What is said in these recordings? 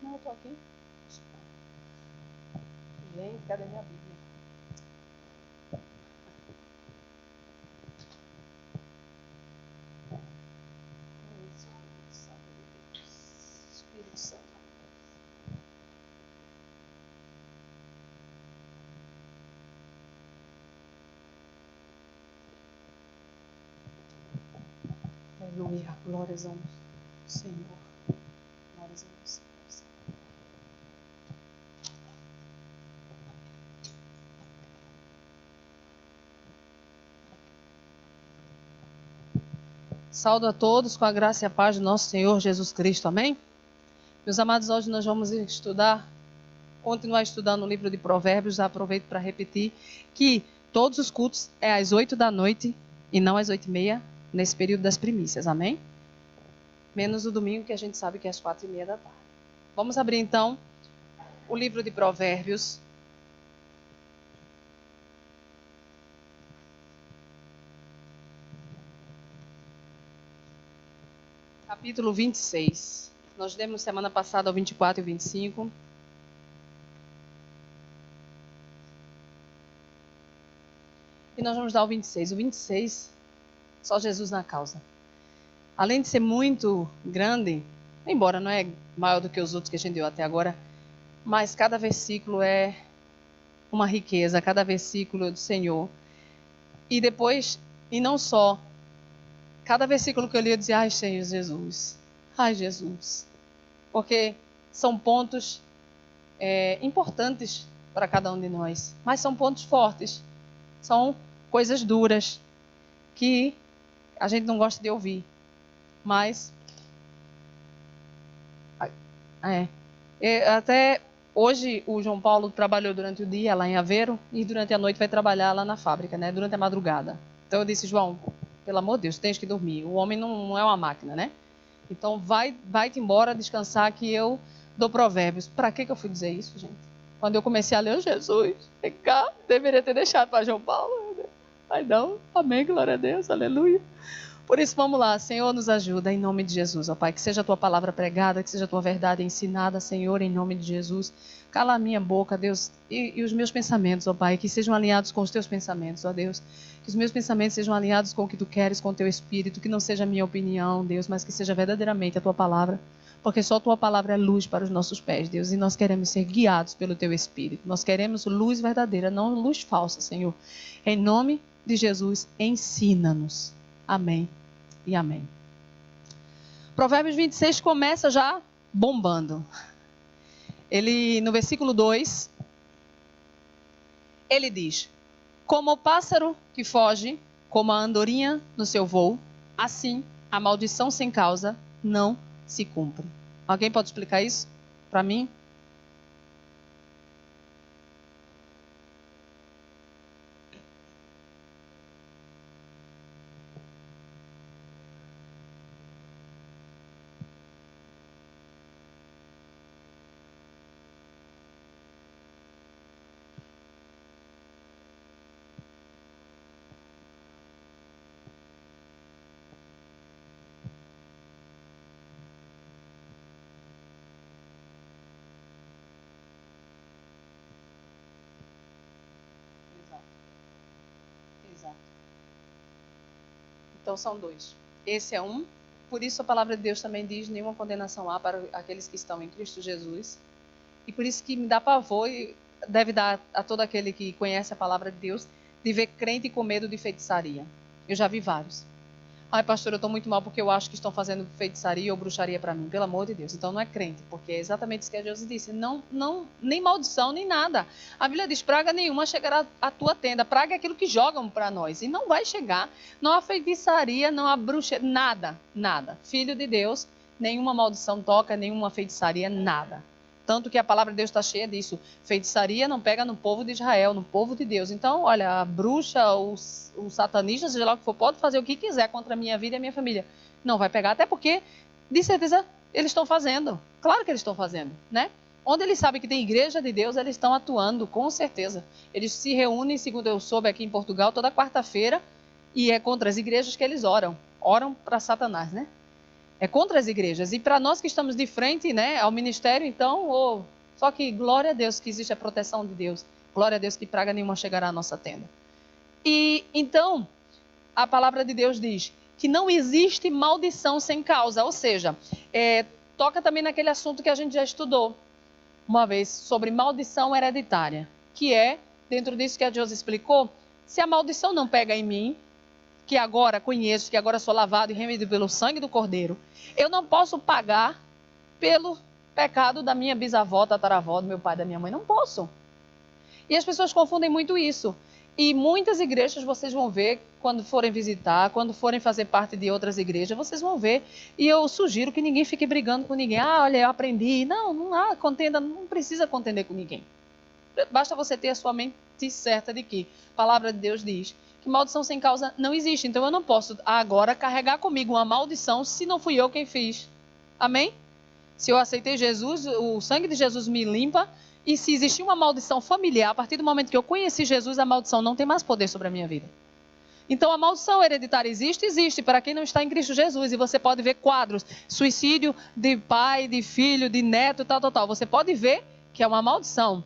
Não, eu estou aqui. Gente, cadê minha Bíblia? Espírito Santo. Aleluia. Glórias ao Senhor. Glórias ao Senhor. Saúdo a todos com a graça e a paz do nosso Senhor Jesus Cristo. Amém? Meus amados, hoje nós vamos continuar estudando o livro de Provérbios. Já aproveito para repetir que todos os cultos é às 8 da noite e não às 8h30, nesse período das primícias. Amém? Menos o domingo, que a gente sabe que é às 4h30 da tarde. Vamos abrir então o livro de Provérbios. Capítulo 26. Nós demos semana passada o 24 e o 25. E nós vamos dar o 26. O 26, só Jesus na causa. Além de ser muito grande, embora não é maior do que os outros que a gente deu até agora, mas cada versículo é uma riqueza, cada versículo é do Senhor. E depois, e não só, cada versículo que eu li eu dizia, ai Senhor Jesus, ai Jesus. Porque são pontos importantes para cada um de nós, mas são pontos fortes, são coisas duras que a gente não gosta de ouvir, mas até hoje o João Paulo trabalhou durante o dia lá em Aveiro e durante a noite vai trabalhar lá na fábrica, né? Durante a madrugada. Então eu disse, João, pelo amor de Deus, tens que dormir. O homem não é uma máquina, né? Então vai-te embora descansar que eu dou provérbios. Para que eu fui dizer isso, gente? Quando eu comecei a ler, Jesus, vem cá, deveria ter deixado para João Paulo. Ai não, amém, glória a Deus, aleluia. Por isso, vamos lá, Senhor, nos ajuda, em nome de Jesus, ó Pai, que seja a Tua palavra pregada, que seja a Tua verdade ensinada, Senhor, em nome de Jesus. Cala a minha boca, Deus, e os meus pensamentos, ó Pai, que sejam alinhados com os Teus pensamentos, ó Deus. Que os meus pensamentos sejam alinhados com o que Tu queres, com o Teu Espírito, que não seja a minha opinião, Deus, mas que seja verdadeiramente a Tua palavra, porque só a Tua palavra é luz para os nossos pés, Deus, e nós queremos ser guiados pelo Teu Espírito. Nós queremos luz verdadeira, não luz falsa, Senhor. Em nome de Jesus, ensina-nos. Amém e amém. Provérbios 26 começa já bombando. Ele, no versículo 2, ele diz: como o pássaro que foge, como a andorinha no seu voo, assim a maldição sem causa não se cumpre. Alguém pode explicar isso para mim? Exato. Então são dois. Esse é um. Por isso a palavra de Deus também diz: nenhuma condenação há para aqueles que estão em Cristo Jesus. E por isso que me dá pavor, e deve dar a todo aquele que conhece a palavra de Deus, de ver crente com medo de feitiçaria. Eu já vi vários. Ai, pastor, eu estou muito mal porque eu acho que estão fazendo feitiçaria ou bruxaria para mim. Pelo amor de Deus. Então não é crente, porque é exatamente isso que Jesus disse. Não, nem maldição, nem nada. A Bíblia diz, praga nenhuma chegará à tua tenda. Praga é aquilo que jogam para nós. E não vai chegar. Não há feitiçaria, não há bruxaria, nada, nada. Filho de Deus, nenhuma maldição toca, nenhuma feitiçaria, nada. Tanto que a palavra de Deus está cheia disso. Feitiçaria não pega no povo de Israel, no povo de Deus. Então, olha, a bruxa, o satanista, seja lá o que for, pode fazer o que quiser contra a minha vida e a minha família. Não vai pegar, até porque, de certeza, eles estão fazendo. Claro que eles estão fazendo, né? Onde eles sabem que tem igreja de Deus, eles estão atuando, com certeza. Eles se reúnem, segundo eu soube aqui em Portugal, toda quarta-feira, e é contra as igrejas que eles oram. Oram para Satanás, né? É contra as igrejas. E para nós que estamos de frente, né, ao ministério, então, só que glória a Deus que existe a proteção de Deus. Glória a Deus que praga nenhuma chegará à nossa tenda. E então, a palavra de Deus diz que não existe maldição sem causa. Ou seja, toca também naquele assunto que a gente já estudou uma vez sobre maldição hereditária. Que é, dentro disso que a Deus explicou, se a maldição não pega em mim, que agora conheço, que agora sou lavado e remido pelo sangue do Cordeiro, eu não posso pagar pelo pecado da minha bisavó, tataravó, do meu pai, da minha mãe. Não posso. E as pessoas confundem muito isso. E muitas igrejas vocês vão ver, quando forem visitar, quando forem fazer parte de outras igrejas, vocês vão ver. E eu sugiro que ninguém fique brigando com ninguém. Olha, eu aprendi. Não há contenda, não precisa contender com ninguém. Basta você ter a sua mente certa de que a palavra de Deus diz que maldição sem causa não existe. Então eu não posso agora carregar comigo uma maldição se não fui eu quem fiz. Amém? Se eu aceitei Jesus, o sangue de Jesus me limpa. E se existir uma maldição familiar, a partir do momento que eu conheci Jesus, a maldição não tem mais poder sobre a minha vida. Então a maldição hereditária existe para quem não está em Cristo Jesus. E você pode ver quadros, suicídio de pai, de filho, de neto, tal. Você pode ver que é uma maldição.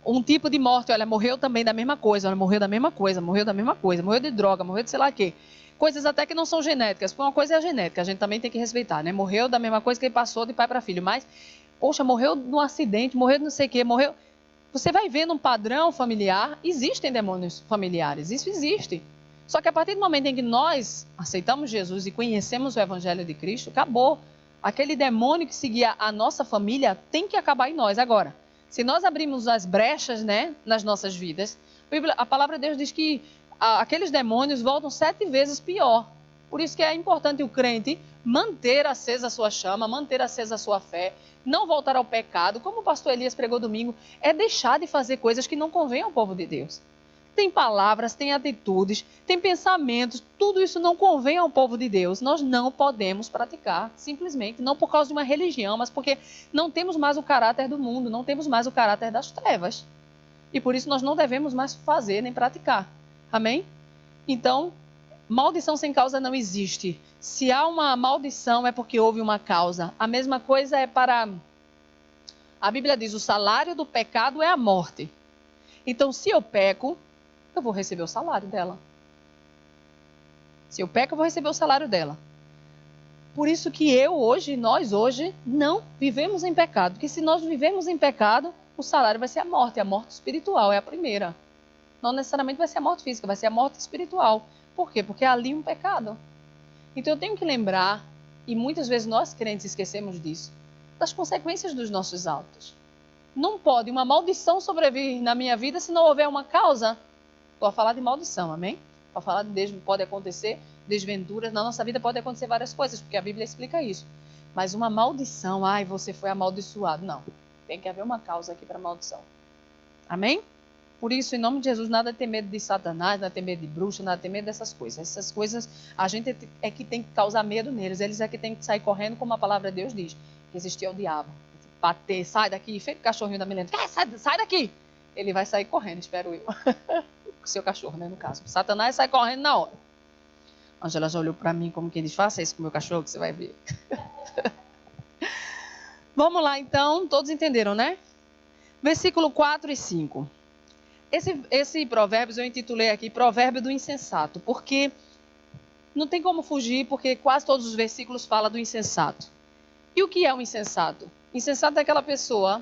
Um tipo de morte, olha, morreu também da mesma coisa, morreu da mesma coisa, morreu de droga, morreu de sei lá o quê. Coisas até que não são genéticas, porque uma coisa é a genética, a gente também tem que respeitar, né? Morreu da mesma coisa que ele passou de pai para filho, mas, poxa, morreu num acidente, morreu de não sei o quê, morreu... Você vai vendo um padrão familiar, existem demônios familiares, isso existe. Só que a partir do momento em que nós aceitamos Jesus e conhecemos o Evangelho de Cristo, acabou. Aquele demônio que seguia a nossa família tem que acabar em nós agora. Se nós abrirmos as brechas, né, nas nossas vidas, a palavra de Deus diz que aqueles demônios voltam 7 vezes pior. Por isso que é importante o crente manter acesa a sua chama, manter acesa a sua fé, não voltar ao pecado. Como o pastor Elias pregou domingo, é deixar de fazer coisas que não convêm ao povo de Deus. Tem palavras, tem atitudes, tem pensamentos, tudo isso não convém ao povo de Deus. Nós não podemos praticar, simplesmente, não por causa de uma religião, mas porque não temos mais o caráter do mundo, não temos mais o caráter das trevas. E por isso nós não devemos mais fazer nem praticar. Amém? Então, maldição sem causa não existe. Se há uma maldição é porque houve uma causa. A mesma coisa é para... A Bíblia diz, o salário do pecado é a morte. Então, se eu peco, eu vou receber o salário dela. Se eu peco, eu vou receber o salário dela. Por isso que nós hoje, não vivemos em pecado. Porque se nós vivemos em pecado, o salário vai ser a morte espiritual, é a primeira. Não necessariamente vai ser a morte física, vai ser a morte espiritual. Por quê? Porque é ali um pecado. Então eu tenho que lembrar, e muitas vezes nós crentes esquecemos disso, das consequências dos nossos atos. Não pode uma maldição sobrevir na minha vida se não houver uma causa. Estou a falar de maldição, amém? Estou a falar de pode acontecer desventuras. Na nossa vida pode acontecer várias coisas, porque a Bíblia explica isso. Mas uma maldição, você foi amaldiçoado. Não, tem que haver uma causa aqui para maldição. Amém? Por isso, em nome de Jesus, nada ter medo de Satanás, nada ter medo de bruxa, nada ter medo dessas coisas. Essas coisas, a gente é que tem que causar medo neles. Eles é que tem que sair correndo, como a palavra de Deus diz, que existia o diabo. Bater, sai daqui, feito cachorrinho da Milena. Sai daqui! Ele vai sair correndo, espero eu. O seu cachorro, né, no caso. Satanás sai correndo na hora. A Angela já olhou para mim como quem diz, faça isso com o meu cachorro que você vai ver. Vamos lá, então. Todos entenderam, né? Versículo 4 e 5. Esse provérbios eu intitulei aqui Provérbio do Insensato, porque não tem como fugir, porque quase todos os versículos falam do insensato. E o que é um insensato? Insensato é aquela pessoa,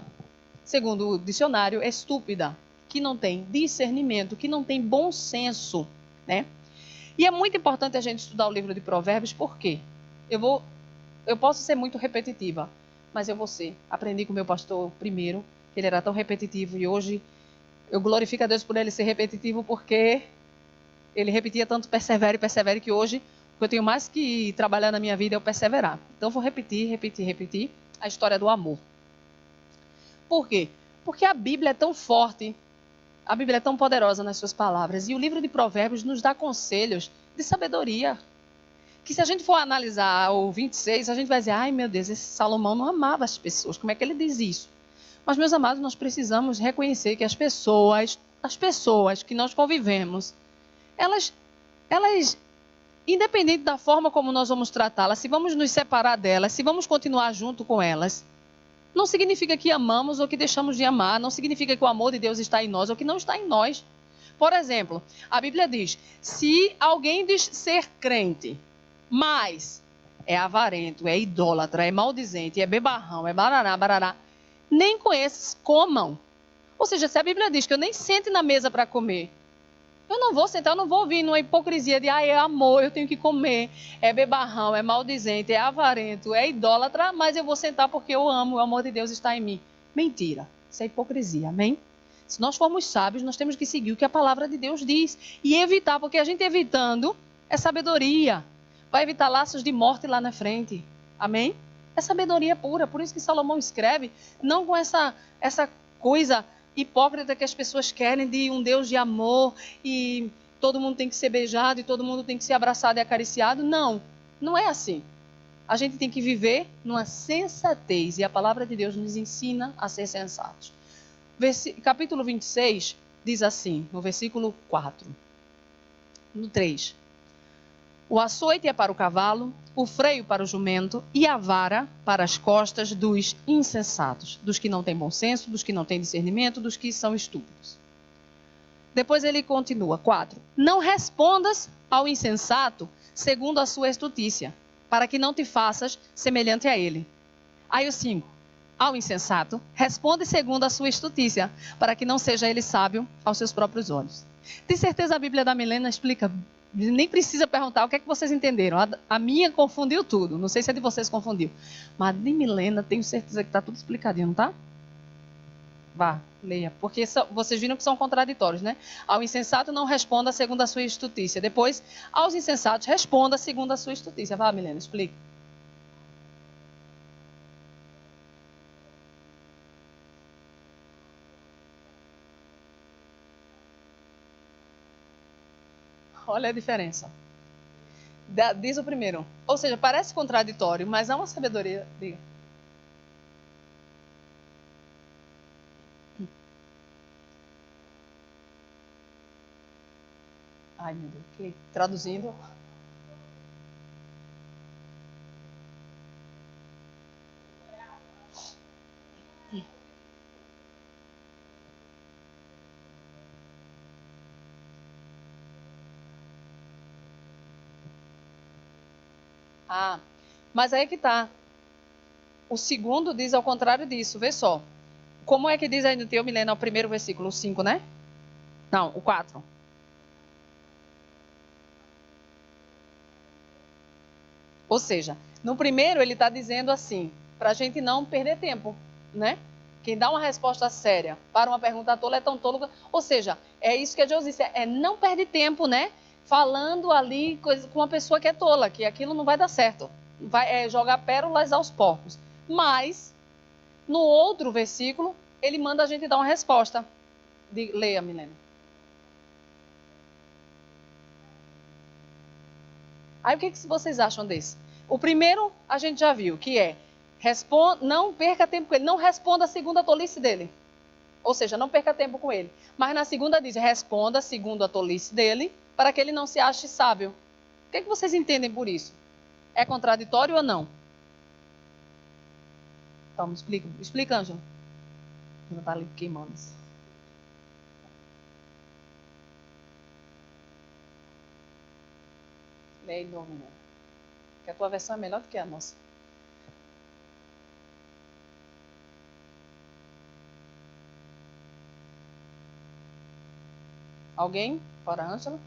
segundo o dicionário, estúpida, que não tem discernimento, que não tem bom senso, né? E é muito importante a gente estudar o livro de Provérbios, porque eu posso ser muito repetitiva, mas eu vou ser. Aprendi com o meu pastor primeiro, que ele era tão repetitivo, e hoje eu glorifico a Deus por ele ser repetitivo, porque ele repetia tanto persevere, que hoje o que eu tenho mais que trabalhar na minha vida é o perseverar. Então eu vou repetir a história do amor. Por quê? Porque a Bíblia é tão forte, a Bíblia é tão poderosa nas suas palavras, e o livro de Provérbios nos dá conselhos de sabedoria, que se a gente for analisar o 26, a gente vai dizer, ai meu Deus, esse Salomão não amava as pessoas, como é que ele diz isso? Mas, meus amados, nós precisamos reconhecer que as pessoas que nós convivemos, elas independente da forma como nós vamos tratá-las, se vamos nos separar delas, se vamos continuar junto com elas, não significa que amamos ou que deixamos de amar, não significa que o amor de Deus está em nós ou que não está em nós. Por exemplo, a Bíblia diz, se alguém diz ser crente, mas é avarento, é idólatra, é maldizente, é bebarrão, é barará, barará, nem com esses comam. Ou seja, se a Bíblia diz que eu nem sente na mesa para comer, eu não vou sentar, eu não vou ouvir numa hipocrisia de, é amor, eu tenho que comer, é bebarrão, é maldizente, é avarento, é idólatra, mas eu vou sentar porque eu amo, o amor de Deus está em mim. Mentira, isso é hipocrisia, amém? Se nós formos sábios, nós temos que seguir o que a palavra de Deus diz e evitar, porque a gente evitando é sabedoria, vai evitar laços de morte lá na frente, amém? É sabedoria pura, por isso que Salomão escreve, não com essa coisa hipócrita que as pessoas querem de um Deus de amor e todo mundo tem que ser beijado e todo mundo tem que ser abraçado e acariciado. Não, não é assim. A gente tem que viver numa sensatez e a palavra de Deus nos ensina a ser sensatos. Capítulo 26 diz assim, no versículo 4, no 3. O açoite é para o cavalo, o freio para o jumento e a vara para as costas dos insensatos, dos que não têm bom senso, dos que não têm discernimento, dos que são estúpidos. Depois ele continua, 4. Não respondas ao insensato segundo a sua estutícia, para que não te faças semelhante a ele. Aí o 5. Ao insensato, responde segundo a sua estutícia, para que não seja ele sábio aos seus próprios olhos. De certeza a Bíblia da Milena explica, nem precisa perguntar o que é que vocês entenderam. A minha confundiu tudo, não sei se a de vocês confundiu. Mas a de Milena, tenho certeza que está tudo explicadinho, não está? Vá, leia, porque vocês viram que são contraditórios, né? Ao insensato não responda segundo a sua estutícia. Depois, aos insensatos, responda segundo a sua estutícia. Vá, Milena, explique. Olha a diferença. Diz o primeiro. Ou seja, parece contraditório, mas há uma sabedoria. Diga. Ai, meu Deus. Okay. Traduzindo. Ah, mas aí que tá. O segundo diz ao contrário disso. Vê só. Como é que diz aí no teu, Milena, o primeiro versículo, o 5, né? Não, o 4. Ou seja, no primeiro ele está dizendo assim, para a gente não perder tempo, né? Quem dá uma resposta séria para uma pergunta tola é tão tolo. Ou seja, é isso que a Deus disse, é não perder tempo, né? Falando ali com uma pessoa que é tola, que aquilo não vai dar certo. Vai jogar pérolas aos porcos. Mas, no outro versículo, ele manda a gente dar uma resposta. Leia, Milena. Aí o que vocês acham desse? O primeiro a gente já viu, que é não perca tempo com ele, não responda segundo a tolice dele. Ou seja, não perca tempo com ele. Mas na segunda diz, responda segundo a tolice dele, para que ele não se ache sábio. O que vocês entendem por isso? É contraditório ou não? Então, me explica. Explica, Ângelo. Não está ali queimando. Leia e domina. Que a tua versão é melhor do que a nossa. Alguém? Fora a Ângela?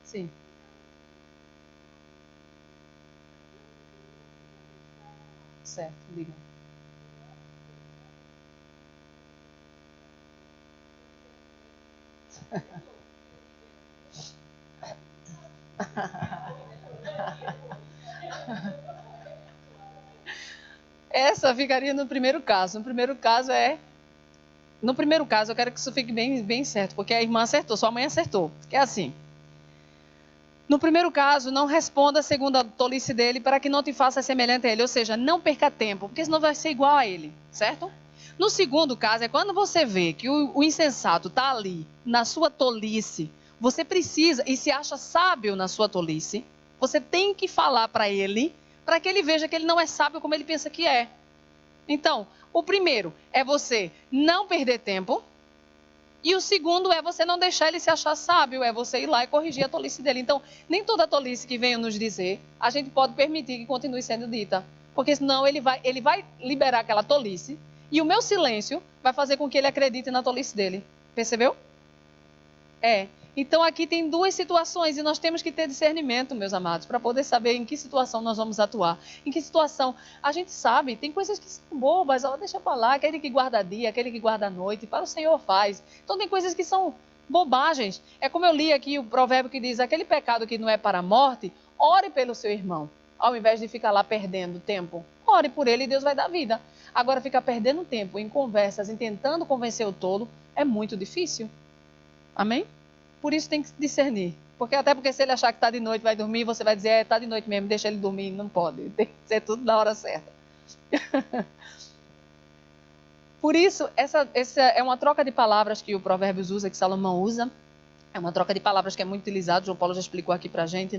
Sim. Certo, diga. Essa ficaria no primeiro caso. No primeiro caso é No primeiro caso, eu quero que isso fique bem, bem certo, porque a irmã acertou, sua mãe acertou. Que é assim. No primeiro caso, não responda segundo a tolice dele para que não te faça semelhante a ele. Ou seja, não perca tempo, porque senão vai ser igual a ele, certo? No segundo caso, é quando você vê que o insensato está ali, na sua tolice, você precisa e se acha sábio na sua tolice, você tem que falar para ele, para que ele veja que ele não é sábio como ele pensa que é. Então, o primeiro é você não perder tempo. E o segundo é você não deixar ele se achar sábio, é você ir lá e corrigir a tolice dele. Então, nem toda tolice que venha nos dizer, a gente pode permitir que continue sendo dita. Porque senão ele vai liberar aquela tolice e o meu silêncio vai fazer com que ele acredite na tolice dele. Percebeu? É. Então aqui tem duas situações e nós temos que ter discernimento, meus amados, para poder saber em que situação nós vamos atuar. Em que situação. A gente sabe, tem coisas que são bobas, ó, deixa pra lá, aquele que guarda dia, aquele que guarda noite, para o Senhor faz. Então tem coisas que são bobagens. É como eu li aqui o provérbio que diz, aquele pecado que não é para a morte, ore pelo seu irmão, ao invés de ficar lá perdendo tempo. Ore por ele e Deus vai dar vida. Agora ficar perdendo tempo em conversas, em tentando convencer o tolo, é muito difícil. Amém? Por isso tem que discernir. Até porque se ele achar que está de noite, vai dormir, você vai dizer, está de noite mesmo, deixa ele dormir. Não pode. Tem que ser tudo na hora certa. Por isso, essa é uma troca de palavras que o Provérbios usa, que Salomão usa. É uma troca de palavras que é muito utilizada. João Paulo já explicou aqui para a gente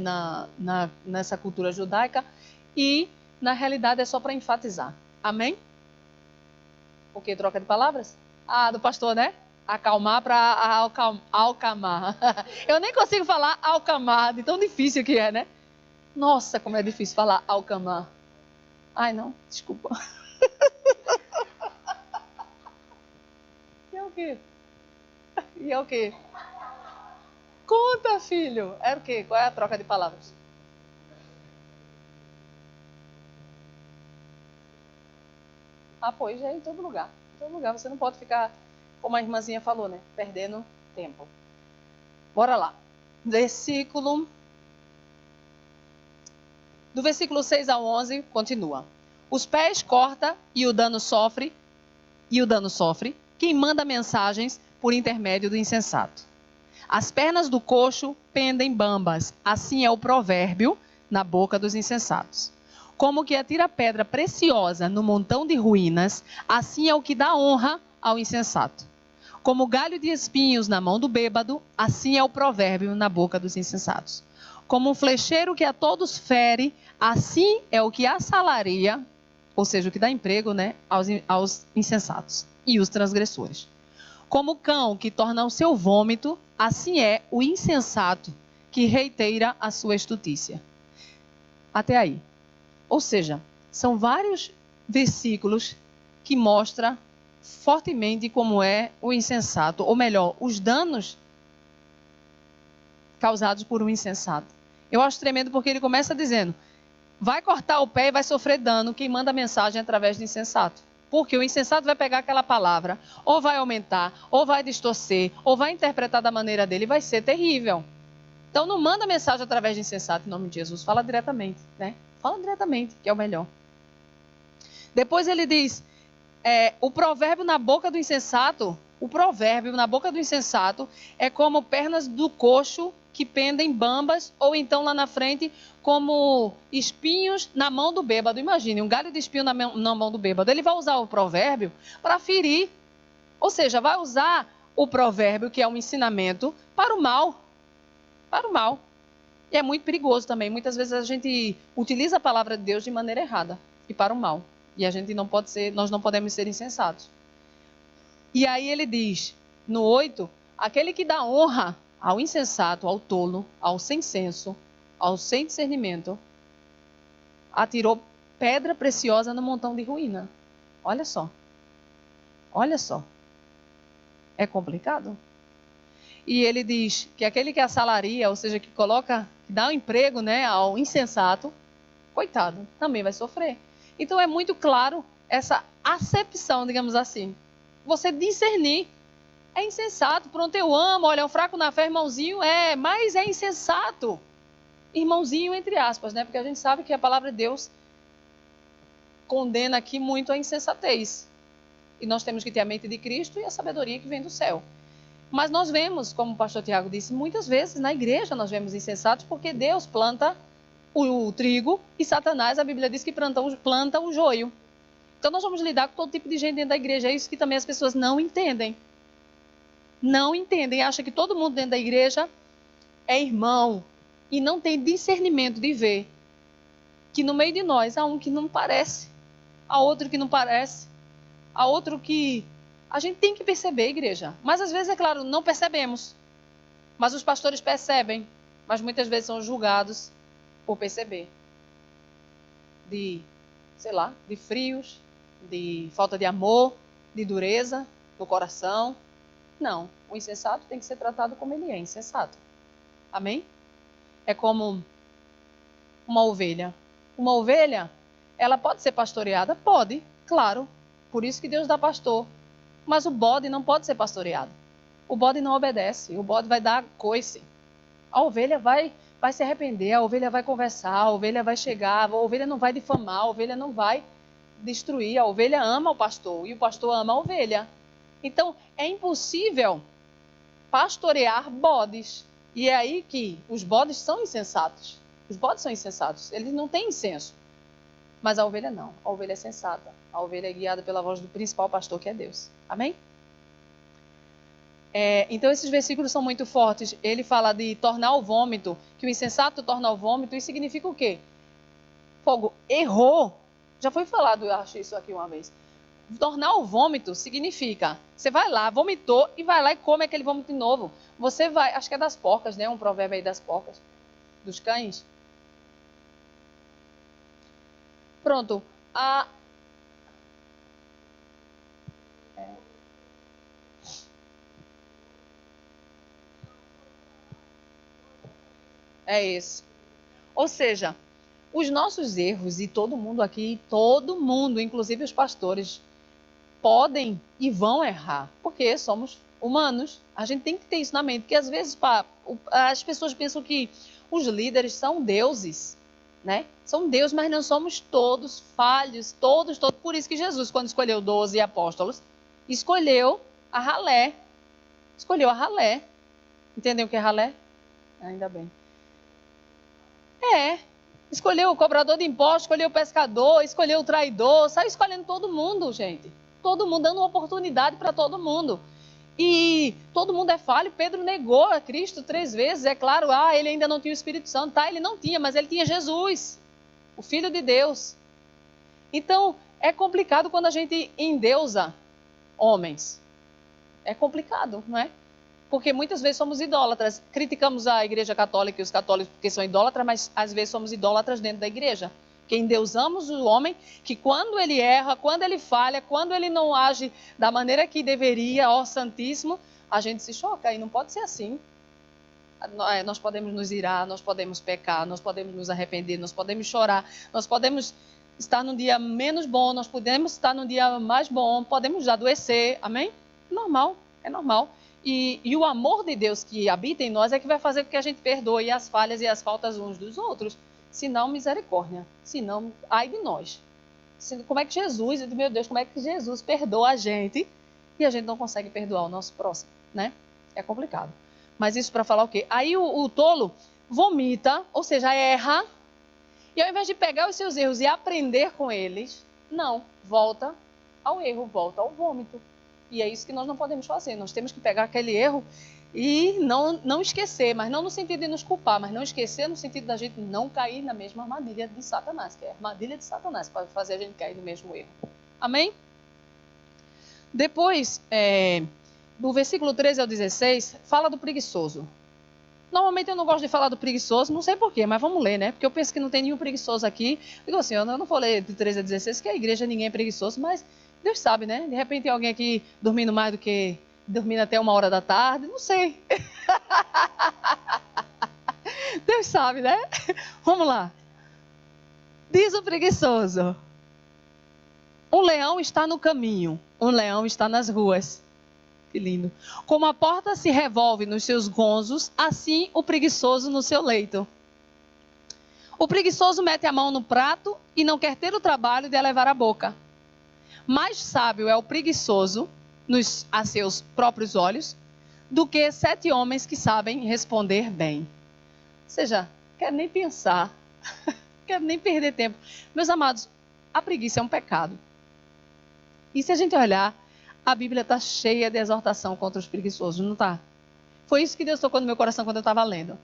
nessa cultura judaica. E, na realidade, é só para enfatizar. Amém? O que? Troca de palavras? Ah, do pastor, né? Acalmar para alcamar. Eu nem consigo falar alcamar, de tão difícil que é, né? Nossa, como é difícil falar alcamar. Ai, não, desculpa. E é o quê? E é o quê? Conta, filho. É o quê? Qual é a troca de palavras? Ah, pois é em todo lugar. Em todo lugar. Você não pode ficar, como a irmãzinha falou, né? Perdendo tempo. Bora lá. Do versículo 6 ao 11, continua. Os pés corta e o dano sofre, quem manda mensagens por intermédio do insensato. As pernas do coxo pendem bambas, assim é o provérbio na boca dos insensatos. Como que atira pedra preciosa no montão de ruínas, assim é o que dá honra ao insensato. Como galho de espinhos na mão do bêbado, assim é o provérbio na boca dos insensatos. Como um flecheiro que a todos fere, assim é o que assalaria, ou seja, o que dá emprego, né, aos insensatos e os transgressores. Como o cão que torna o seu vômito, assim é o insensato que reitera a sua estutícia. Até aí. Ou seja, são vários versículos que mostram fortemente como é o insensato, ou melhor, os danos causados por um insensato. Eu acho tremendo porque ele começa dizendo, vai cortar o pé e vai sofrer dano quem manda mensagem através do insensato. Porque o insensato vai pegar aquela palavra, ou vai aumentar, ou vai distorcer, ou vai interpretar da maneira dele, vai ser terrível. Então não manda mensagem através do insensato em nome de Jesus, fala diretamente, né? Fala diretamente, que é o melhor. Depois ele diz, o provérbio na boca do insensato é como pernas do coxo que pendem bambas, ou então lá na frente, como espinhos na mão do bêbado. Imagine, um galho de espinho na mão do bêbado. Ele vai usar o provérbio para ferir. Ou seja, vai usar o provérbio, que é um ensinamento, para o mal. Para o mal. E é muito perigoso também. Muitas vezes a gente utiliza a palavra de Deus de maneira errada e para o mal. E a gente nós não podemos ser insensatos. E aí ele diz, no 8, aquele que dá honra ao insensato, ao tolo, ao sem senso, ao sem discernimento, atirou pedra preciosa no montão de ruína. Olha só. Olha só. É complicado. E ele diz que aquele que assalaria, ou seja, que dá um emprego, né, ao insensato, coitado, também vai sofrer. Então é muito claro essa acepção, digamos assim. Você discernir. É insensato, pronto, eu amo, olha, é um fraco na fé, irmãozinho, mas é insensato. Irmãozinho, entre aspas, né? Porque a gente sabe que a palavra de Deus condena aqui muito a insensatez. E nós temos que ter a mente de Cristo e a sabedoria que vem do céu. Mas nós vemos, como o pastor Tiago disse, muitas vezes na igreja nós vemos insensatos porque Deus planta o trigo e Satanás, a Bíblia diz que planta o joio. Então nós vamos lidar com todo tipo de gente dentro da igreja. É isso que também as pessoas não entendem. Não entendem, acham que todo mundo dentro da igreja é irmão. E não tem discernimento de ver que no meio de nós há um que não parece, há outro que não parece, há outro que... A gente tem que perceber, igreja. Mas às vezes, é claro, não percebemos. Mas os pastores percebem. Mas muitas vezes são julgados por perceber. De frios, de falta de amor, de dureza no coração. Não, o insensato tem que ser tratado como ele é, insensato. Amém? É como uma ovelha. Uma ovelha, ela pode ser pastoreada? Pode, claro. Por isso que Deus dá pastor. Mas o bode não pode ser pastoreado. O bode não obedece, o bode vai dar coice. A ovelha vai se arrepender, a ovelha vai conversar, a ovelha vai chegar, a ovelha não vai difamar, a ovelha não vai destruir. A ovelha ama o pastor e o pastor ama a ovelha. Então, é impossível pastorear bodes. E é aí que os bodes são insensatos. Os bodes são insensatos, eles não têm senso. Mas a ovelha não, a ovelha é sensata. A ovelha é guiada pela voz do principal pastor, que é Deus. Amém? Então, esses versículos são muito fortes. Ele fala de tornar o vômito, que o insensato torna o vômito. Isso significa o quê? Fogo, errou. Já foi falado, eu acho isso aqui uma vez. Tornar o vômito significa, você vai lá, vomitou e vai lá e come aquele vômito de novo. Você vai, acho que é das porcas, né? Um provérbio aí das porcas, dos cães. Pronto. É esse. Ou seja, os nossos erros, e todo mundo aqui, todo mundo, inclusive os pastores, podem e vão errar, porque somos humanos. A gente tem que ter isso na mente, porque às vezes as pessoas pensam que os líderes são deuses, né? São deuses, mas não somos todos falhos, todos. Por isso que Jesus, quando escolheu 12 apóstolos, escolheu a ralé. Escolheu a ralé. Entendeu o que é ralé? Ainda bem. Escolheu o cobrador de impostos, escolheu o pescador, escolheu o traidor, saiu escolhendo todo mundo, gente. Todo mundo, dando uma oportunidade para todo mundo. E todo mundo é falho. Pedro negou a Cristo 3 vezes, é claro. Ele ainda não tinha o Espírito Santo. Ele não tinha, mas ele tinha Jesus, o Filho de Deus. Então, é complicado quando a gente endeusa homens. É complicado, não é? Porque muitas vezes somos idólatras. Criticamos a Igreja Católica e os católicos porque são idólatras, mas às vezes somos idólatras dentro da igreja. Que endeusamos o homem, que quando ele erra, quando ele falha, quando ele não age da maneira que deveria, ó Santíssimo, a gente se choca. E não pode ser assim. Nós podemos nos irar, nós podemos pecar, nós podemos nos arrepender, nós podemos chorar, nós podemos estar num dia menos bom, nós podemos estar num dia mais bom, podemos adoecer. Amém? Normal, é normal. E o amor de Deus que habita em nós é que vai fazer com que a gente perdoe as falhas e as faltas uns dos outros. Se não, misericórdia. Se não, ai de nós. Como é que Jesus, meu Deus, como é que Jesus perdoa a gente e a gente não consegue perdoar o nosso próximo, né? É complicado. Mas isso para falar o quê? Aí o tolo vomita, ou seja, erra, e ao invés de pegar os seus erros e aprender com eles, não, volta ao erro, volta ao vômito. E é isso que nós não podemos fazer. Nós temos que pegar aquele erro e não esquecer, mas não no sentido de nos culpar, mas não esquecer no sentido da gente não cair na mesma armadilha de Satanás, que é a armadilha de Satanás, para fazer a gente cair no mesmo erro. Amém? Depois, do versículo 13 ao 16, fala do preguiçoso. Normalmente eu não gosto de falar do preguiçoso, não sei porquê, mas vamos ler, né? Porque eu penso que não tem nenhum preguiçoso aqui. Digo assim, eu não vou ler de 13 a 16, porque a igreja ninguém é preguiçoso, mas Deus sabe, né? De repente tem alguém aqui dormindo mais do que... dormindo até 1h da tarde, não sei. Deus sabe, né? Vamos lá. Diz o preguiçoso: um leão está no caminho, um leão está nas ruas. Que lindo. Como a porta se revolve nos seus gonzos, assim o preguiçoso no seu leito. O preguiçoso mete a mão no prato e não quer ter o trabalho de levar a boca. mais sábio é o preguiçoso a seus próprios olhos do que 7 homens que sabem responder bem. Ou seja, quero nem pensar, quero nem perder tempo. Meus amados, a preguiça é um pecado. E se a gente olhar, a Bíblia está cheia de exortação contra os preguiçosos, não está? Foi isso que Deus tocou no meu coração quando eu estava lendo.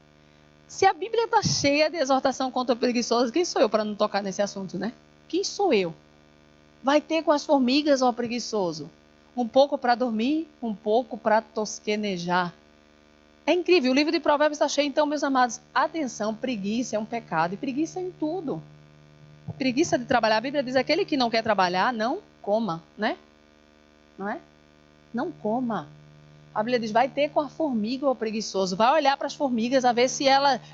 Se a Bíblia está cheia de exortação contra o preguiçoso, quem sou eu para não tocar nesse assunto, né? Quem sou eu? Vai ter com as formigas, ó preguiçoso. Um pouco para dormir, um pouco para tosquenejar. É incrível, o livro de Provérbios está cheio. Então, meus amados, atenção, preguiça é um pecado. E preguiça é em tudo. Preguiça de trabalhar. A Bíblia diz, aquele que não quer trabalhar, não coma, né? Não é? Não coma. A Bíblia diz, vai ter com a formiga, ó preguiçoso. Vai olhar para as formigas, a ver se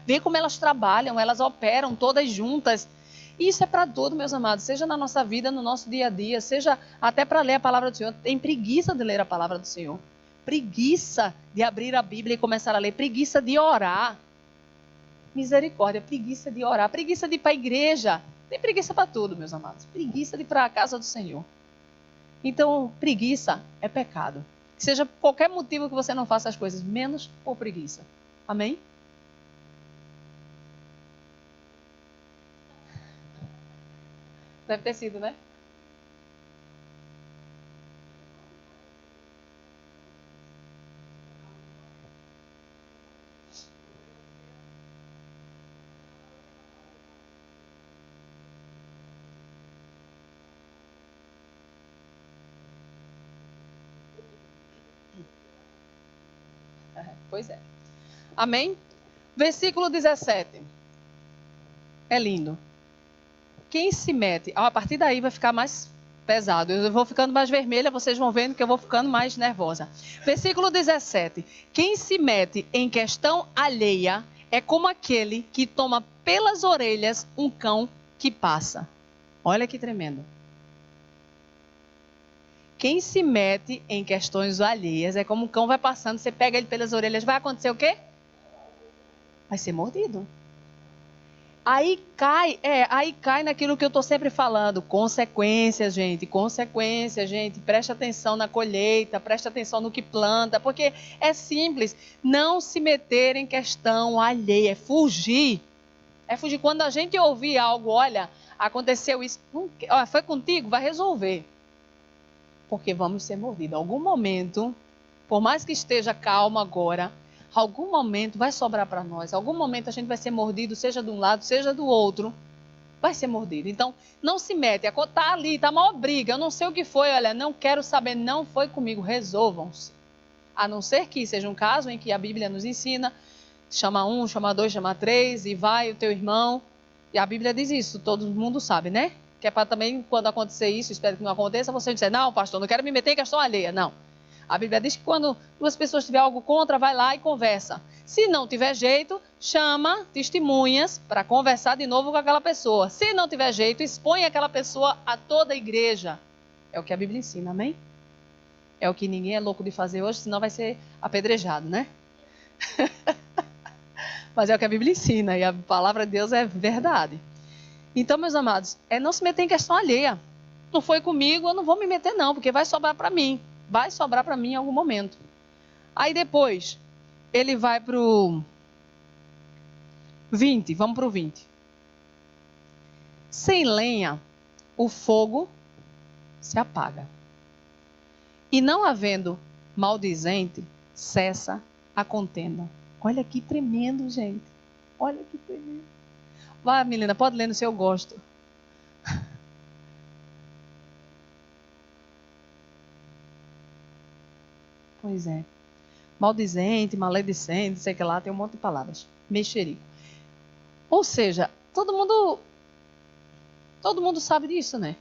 vê como elas trabalham, elas operam todas juntas. Isso é para tudo, meus amados, seja na nossa vida, no nosso dia a dia, seja até para ler a palavra do Senhor. Tem preguiça de ler a palavra do Senhor. Preguiça de abrir a Bíblia e começar a ler. Preguiça de orar. Misericórdia, preguiça de orar. Preguiça de ir para a igreja. Tem preguiça para tudo, meus amados. Preguiça de ir para a casa do Senhor. Então, preguiça é pecado. Que seja qualquer motivo que você não faça as coisas, menos por preguiça. Amém? Deve ter sido, né? Pois é. Amém? Versículo 17. É lindo. Quem se mete... A partir daí vai ficar mais pesado. Eu vou ficando mais vermelha, vocês vão vendo que eu vou ficando mais nervosa. Versículo 17. Quem se mete em questão alheia é como aquele que toma pelas orelhas um cão que passa. Olha que tremendo. Quem se mete em questões alheias é como um cão vai passando, você pega ele pelas orelhas, vai acontecer o quê? Vai ser mordido. Aí cai naquilo que eu estou sempre falando, consequências, gente, preste atenção na colheita, preste atenção no que planta, porque é simples, não se meter em questão alheia, é fugir. É fugir. Quando a gente ouvir algo, olha, aconteceu isso, foi contigo, vai resolver. Porque vamos ser mordidos. Algum momento, por mais que esteja calmo agora, algum momento vai sobrar para nós. Algum momento a gente vai ser mordido, seja de um lado, seja do outro. Vai ser mordido. Então, não se mete. Está ali, está maior briga. Eu não sei o que foi, olha, não quero saber, não foi comigo. Resolvam-se. A não ser que seja um caso em que a Bíblia nos ensina, chama um, chama dois, chama três, e vai o teu irmão. E a Bíblia diz isso, todo mundo sabe, né? Que é para também, quando acontecer isso, espero que não aconteça, você dizer, não, pastor, não quero me meter em questão alheia. Não. A Bíblia diz que quando duas pessoas tiverem algo contra, vai lá e conversa. Se não tiver jeito, chama testemunhas para conversar de novo com aquela pessoa. Se não tiver jeito, expõe aquela pessoa a toda a igreja. É o que a Bíblia ensina, amém? É o que ninguém é louco de fazer hoje, senão vai ser apedrejado, né? Mas é o que a Bíblia ensina e a palavra de Deus é verdade. Então, meus amados, é não se meter em questão alheia. Não foi comigo, eu não vou me meter não, porque vai sobrar para mim. Vai sobrar para mim em algum momento. Aí depois, ele vai para o 20, vamos para o 20. Sem lenha, o fogo se apaga. E não havendo maldizente, cessa a contenda. Olha que tremendo, gente. Olha que tremendo. Vai, Milena, pode ler no seu gosto. Pois é. Maldizente, maledicente, sei que lá, tem um monte de palavras. Mexerico. Ou seja, todo mundo sabe disso, né?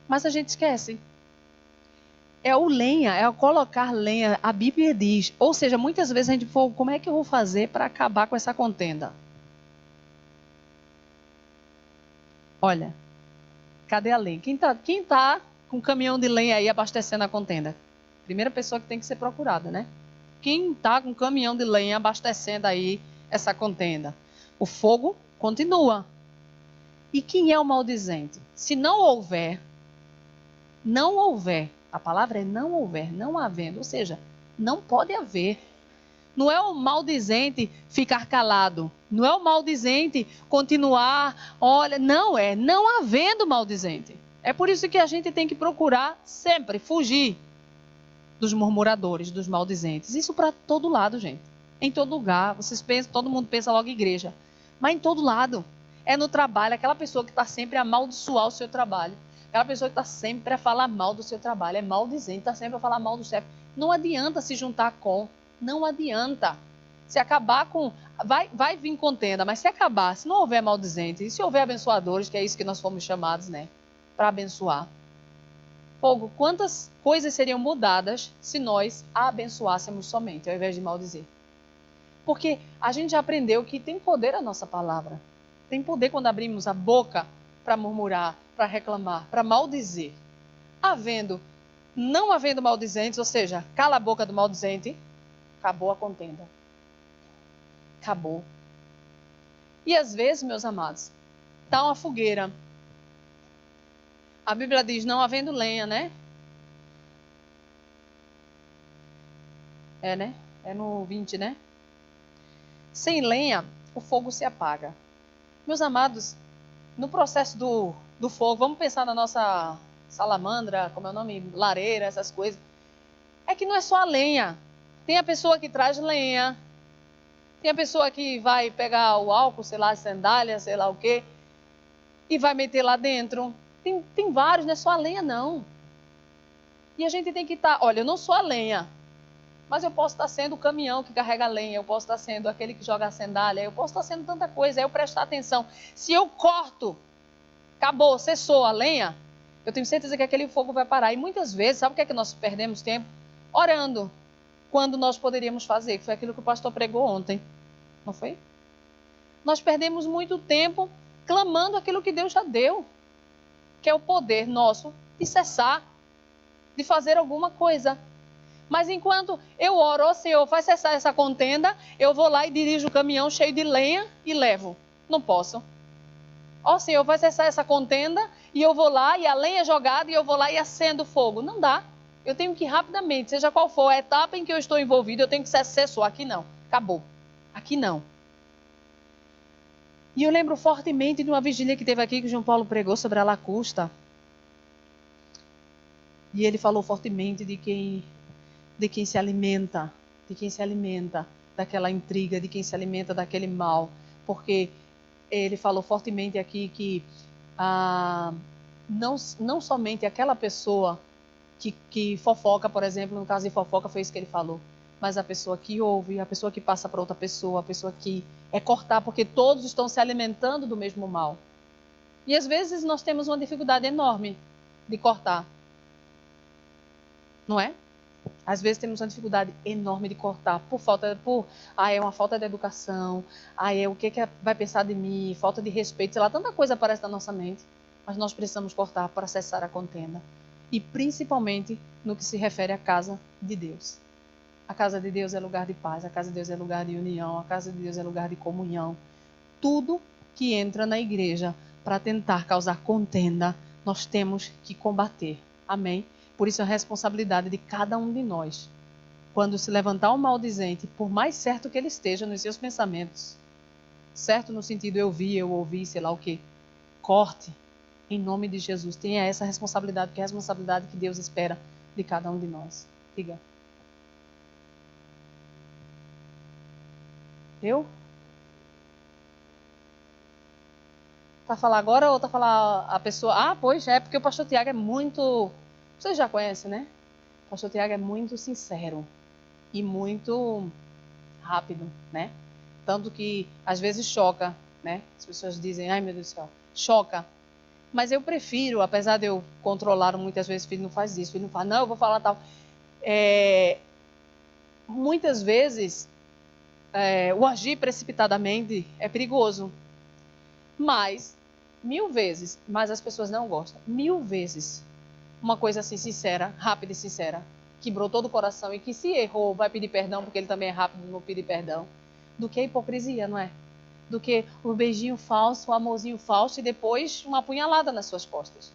Mas a gente esquece. É o lenha, é o colocar lenha. A Bíblia diz. Ou seja, muitas vezes a gente fala, como é que eu vou fazer para acabar com essa contenda? Olha, cadê a lenha? Quem tá com um caminhão de lenha aí abastecendo a contenda? Primeira pessoa que tem que ser procurada, né? Quem está com um caminhão de lenha abastecendo aí essa contenda? O fogo continua. E quem é o maldizente? Se não houver não houver, a palavra é não houver, não havendo, ou seja, não pode haver. Não é o maldizente ficar calado, não é o maldizente continuar, olha, não havendo maldizente. É por isso que a gente tem que procurar sempre fugir dos murmuradores, dos maldizentes. Isso para todo lado, gente. Em todo lugar. Vocês pensam, todo mundo pensa logo em igreja. Mas em todo lado. É no trabalho, aquela pessoa que está sempre a amaldiçoar o seu trabalho. Aquela pessoa que está sempre a falar mal do seu trabalho. É maldizente, está sempre a falar mal do chefe. Não adianta se juntar com. Não adianta. Se acabar com... Vai vir contenda, mas se acabar, se não houver maldizente, e se houver abençoadores, que é isso que nós fomos chamados, né? Para abençoar. Fogo, quantas coisas seriam mudadas se nós a abençoássemos somente, ao invés de maldizer? Porque a gente já aprendeu que tem poder a nossa palavra. Tem poder quando abrimos a boca para murmurar, para reclamar, para maldizer. Não havendo maldizentes, ou seja, cala a boca do maldizente, acabou a contenda. Acabou. E às vezes, meus amados, está uma fogueira. A Bíblia diz, não havendo lenha, né? Né? É no 20, né? Sem lenha, o fogo se apaga. Meus amados, no processo do fogo, vamos pensar na nossa salamandra, como é o nome? Lareira, essas coisas. É que não é só a lenha. Tem a pessoa que traz lenha. Tem a pessoa que vai pegar o álcool, sei lá, sandália, sei lá o quê, e vai meter lá dentro. Tem vários, não é só a lenha, não. E a gente tem que estar... Olha, eu não sou a lenha, mas eu posso estar sendo o caminhão que carrega a lenha, eu posso estar sendo aquele que joga a sandália, eu posso estar sendo tanta coisa, é eu prestar atenção. Se eu corto, acabou, cessou a lenha, eu tenho certeza que aquele fogo vai parar. E muitas vezes, sabe o que é que nós perdemos tempo? Orando, quando nós poderíamos fazer, que foi aquilo que o pastor pregou ontem, não foi? Nós perdemos muito tempo clamando aquilo que Deus já deu, que é o poder nosso de cessar, de fazer alguma coisa. Mas enquanto eu oro, ó Senhor, faz cessar essa contenda, eu vou lá e dirijo o caminhão cheio de lenha e levo. Não posso. Ó Senhor, faz cessar essa contenda e eu vou lá e a lenha é jogada e eu vou lá e acendo o fogo. Não dá. Eu tenho que ir rapidamente, seja qual for a etapa em que eu estou envolvido, eu tenho que cessar. Aqui não. Acabou. Aqui não. E eu lembro fortemente de uma vigília que teve aqui que o João Paulo pregou sobre a lacusta. E ele falou fortemente de quem se alimenta, daquela intriga, de quem se alimenta daquele mal. Porque ele falou fortemente aqui que não somente aquela pessoa que fofoca, por exemplo, no caso de fofoca foi isso que ele falou, mas a pessoa que ouve, a pessoa que passa para outra pessoa, a pessoa que é cortar, porque todos estão se alimentando do mesmo mal. E às vezes nós temos uma dificuldade enorme de cortar. Não é? Às vezes temos uma dificuldade enorme de cortar é uma falta de educação, é o que vai pensar de mim, falta de respeito, sei lá, tanta coisa aparece na nossa mente, mas nós precisamos cortar para cessar a contenda. E principalmente no que se refere à casa de Deus. A casa de Deus é lugar de paz, a casa de Deus é lugar de união, a casa de Deus é lugar de comunhão. Tudo que entra na igreja para tentar causar contenda, nós temos que combater. Amém? Por isso a responsabilidade de cada um de nós. Quando se levantar um maldizente, por mais certo que ele esteja nos seus pensamentos, certo no sentido eu ouvi, sei lá o quê, corte, em nome de Jesus. Tenha essa responsabilidade, que é a responsabilidade que Deus espera de cada um de nós. Diga. Eu? Tá falar agora ou tá falar a pessoa? Pois é, porque o pastor Tiago é muito... Vocês já conhecem, né? O pastor Tiago é muito sincero e muito rápido, né? Tanto que às vezes choca, né? As pessoas dizem, ai meu Deus do céu, choca. Mas eu prefiro, apesar de eu controlar muitas vezes, filho, não faz isso, filho, não faz, não, eu vou falar tal. Muitas vezes, o agir precipitadamente é perigoso. Mas, 1000 vezes, mas as pessoas não gostam. 1000 vezes. Uma coisa assim, sincera, rápida e sincera, que brotou do coração e que se errou, vai pedir perdão, porque ele também é rápido no pedir perdão, do que a hipocrisia, não é? Do que o beijinho falso, o amorzinho falso e depois uma apunhalada nas suas costas.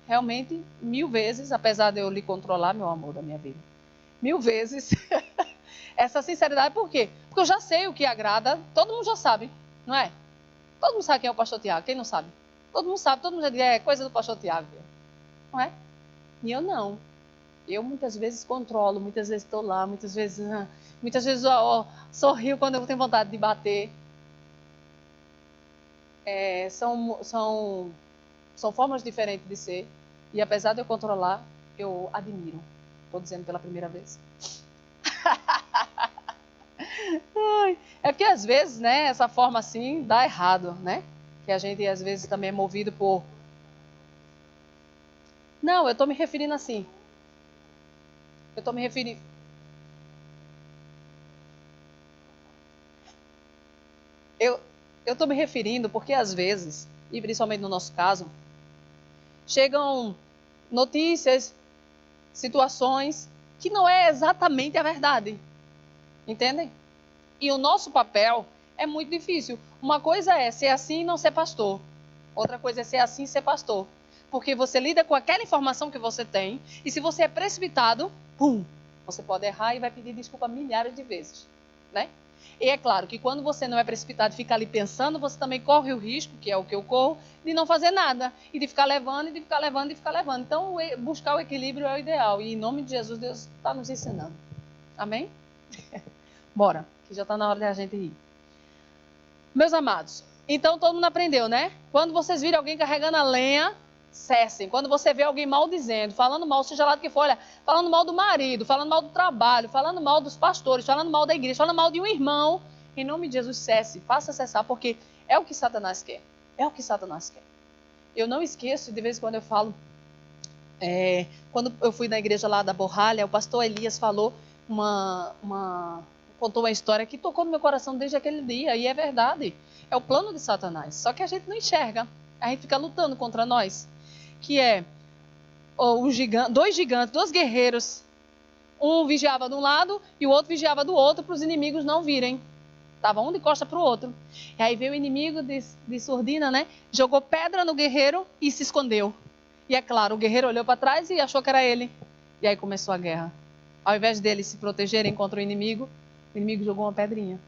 realmente, 1000 vezes, apesar de eu lhe controlar, meu amor da minha vida, 1000 vezes essa sinceridade. Por quê? Porque eu já sei o que agrada, todo mundo já sabe, não é? Todo mundo sabe quem é o pastor Tiago, quem não sabe? Todo mundo sabe, todo mundo já diz, é coisa do pastor Tiago, não é? E eu não. Eu muitas vezes controlo, muitas vezes estou lá, muitas vezes sorrio quando eu tenho vontade de bater. São formas diferentes de ser. E apesar de eu controlar, eu admiro. Estou dizendo pela primeira vez. É porque às vezes, né, essa forma assim dá errado, né? Que a gente às vezes também é movido por... Não, eu estou me referindo assim. Eu estou me referindo... Eu estou me referindo porque às vezes, e principalmente no nosso caso, chegam notícias, situações que não é exatamente a verdade. Entendem? E o nosso papel é muito difícil. Uma coisa é ser assim e não ser pastor. Outra coisa é ser assim e ser pastor. Porque você lida com aquela informação que você tem, e se você é precipitado, você pode errar e vai pedir desculpa milhares de vezes, né? E é claro que quando você não é precipitado e fica ali pensando, você também corre o risco, que é o que eu corro, de não fazer nada. E de ficar levando, e de ficar levando, e de ficar levando. Então, buscar o equilíbrio é o ideal. E em nome de Jesus, Deus está nos ensinando. Amém? Bora, que já está na hora de a gente ir. Meus amados, então todo mundo aprendeu, né? Quando vocês virem alguém carregando a lenha, cessem. Quando você vê alguém maldizendo, falando mal, seja lá do que for, olha, falando mal do marido, falando mal do trabalho, falando mal dos pastores, falando mal da igreja, falando mal de um irmão, em nome de Jesus, cesse, faça cessar, porque é o que Satanás quer. É o que Satanás quer. Eu não esqueço, de vez em quando eu falo, quando eu fui na igreja lá da Borralha, o pastor Elias falou contou uma história que tocou no meu coração desde aquele dia, e é verdade. É o plano de Satanás. Só que a gente não enxerga. A gente fica lutando contra nós. Que é dois gigantes, dois guerreiros. Um vigiava de um lado e o outro vigiava do outro para os inimigos não virem. Estava um de costa para o outro. E aí veio o inimigo de surdina, né? Jogou pedra no guerreiro e se escondeu. E é claro, o guerreiro olhou para trás e achou que era ele. E aí começou a guerra. Ao invés deles se protegerem contra o inimigo jogou uma pedrinha.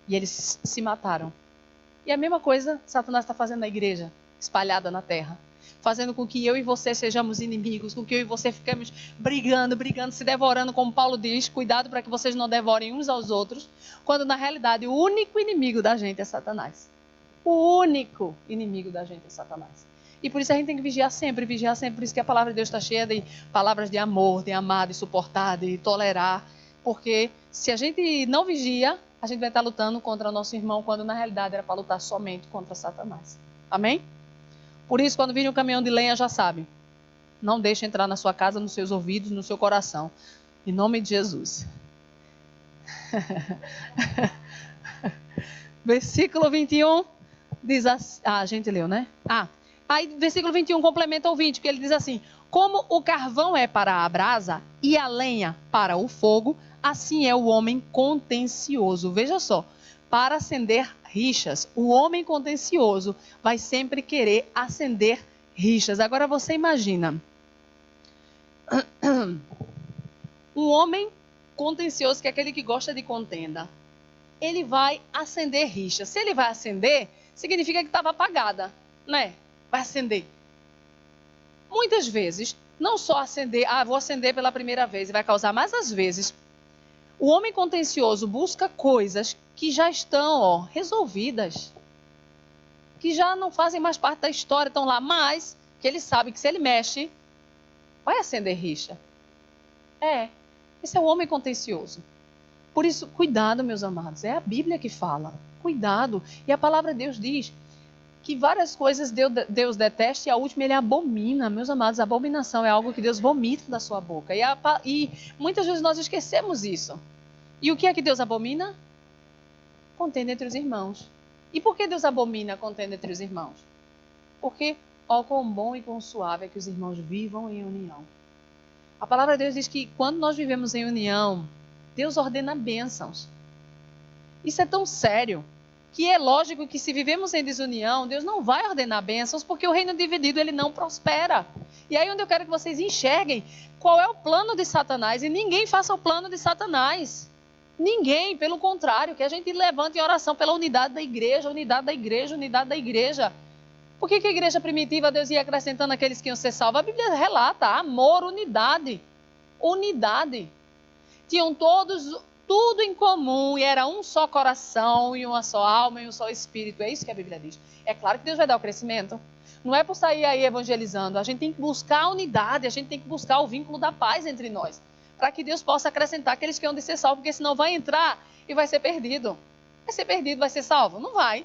E eles se mataram. E a mesma coisa Satanás está fazendo na igreja, espalhada na terra. Fazendo com que eu e você sejamos inimigos, com que eu e você fiquemos brigando, se devorando, como Paulo diz, cuidado para que vocês não devorem uns aos outros, quando na realidade o único inimigo da gente é Satanás. O único inimigo da gente é Satanás. E por isso a gente tem que vigiar sempre. Por isso que a palavra de Deus está cheia de palavras de amor, de amar, de suportar, de tolerar. Porque se a gente não vigia, a gente vai estar lutando contra o nosso irmão, quando na realidade era para lutar somente contra Satanás. Amém? Por isso, quando vir um caminhão de lenha, já sabe. Não deixe entrar na sua casa, nos seus ouvidos, no seu coração. Em nome de Jesus. Versículo 21 diz assim... a gente leu, né? Aí versículo 21 complementa o 20, que ele diz assim: como o carvão é para a brasa e a lenha para o fogo, assim é o homem contencioso. Veja só, para acender rixas, o homem contencioso vai sempre querer acender rixas. Agora você imagina, um homem contencioso, que é aquele que gosta de contenda, ele vai acender rixas. Se ele vai acender, significa que estava apagada, né? Vai acender. Muitas vezes, não só acender, vou acender pela primeira vez e vai causar, mas às vezes, o homem contencioso busca coisas que já estão resolvidas, que já não fazem mais parte da história, estão lá, mas que ele sabe que se ele mexe, vai acender rixa. Esse é o homem contencioso. Por isso, cuidado, meus amados, é a Bíblia que fala, cuidado. E a palavra de Deus diz que várias coisas Deus detesta e a última ele abomina. Meus amados, a abominação é algo que Deus vomita da sua boca. E muitas vezes nós esquecemos isso. E o que é que Deus abomina? Contenda entre os irmãos. E por que Deus abomina a contenda entre os irmãos? Porque, quão bom e quão suave é que os irmãos vivam em união. A palavra de Deus diz que quando nós vivemos em união, Deus ordena bênçãos. Isso é tão sério que é lógico que se vivemos em desunião, Deus não vai ordenar bênçãos, porque o reino dividido ele não prospera. E aí onde eu quero que vocês enxerguem qual é o plano de Satanás. E ninguém faça o plano de Satanás. Ninguém, pelo contrário, que a gente levante em oração pela unidade da igreja, unidade da igreja, unidade da igreja. Por que a igreja primitiva, Deus ia acrescentando aqueles que iam ser salvos? A Bíblia relata amor, unidade. Unidade. Tinham todos tudo em comum e era um só coração e uma só alma e um só espírito. É isso que a Bíblia diz. É claro que Deus vai dar o crescimento. Não é por sair aí evangelizando. A gente tem que buscar a unidade, a gente tem que buscar o vínculo da paz entre nós. Para que Deus possa acrescentar aqueles que hão de ser salvos, porque senão vai entrar e vai ser perdido. Vai ser perdido, vai ser salvo? Não vai.